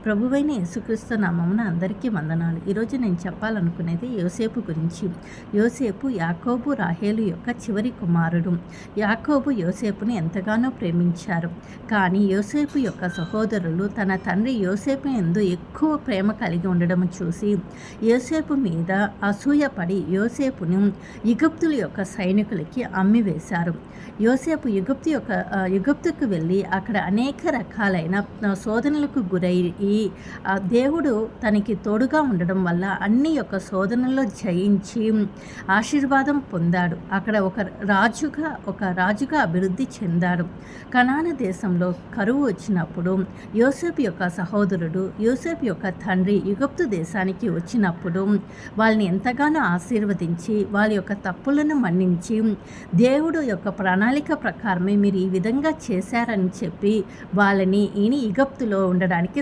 ప్రభువైన యేసుక్రీస్తు నామమున అందరికీ వందనాలు. ఈరోజు నేను చెప్పాలనుకునేది యోసేపు గురించి. యోసేపు యాకోబు రాహేలు యొక్క చివరి కుమారుడు. యాకోబు యోసేపుని ఎంతగానో ప్రేమించారు. కానీ యోసేపు యొక్క సహోదరులు తన తండ్రి యోసేపు యందు ఎక్కువ ప్రేమ కలిగి ఉండడం చూసి యోసేపు మీద అసూయపడి యోసేపును ఈజిప్టుల యొక్క సైనికులకి అమ్మివేశారు. యోసేపు ఈజిప్టుకు వెళ్ళి అక్కడ అనేక రకాలైన శోధనలకు గురయ్యి దేవుడు తనకి తోడుగా ఉండడం వల్ల అన్ని యొక్క శోధనల్లో జయించి ఆశీర్వాదం పొందాడు. అక్కడ ఒక రాజుగా అభివృద్ధి చెందాడు. కనాను దేశంలో కరువు వచ్చినప్పుడు యోసేపు యొక్క సహోదరుడు యోసేపు యొక్క తండ్రి ఈజిప్టు దేశానికి వచ్చినప్పుడు వాళ్ళని ఎంతగానో ఆశీర్వదించి వాళ్ళ యొక్క తప్పులను మన్నించి దేవుడు యొక్క ప్రణాళిక ప్రకారమే మీరు ఈ విధంగా చేశారని చెప్పి వాళ్ళని ఈజిప్టులో ఉండడానికి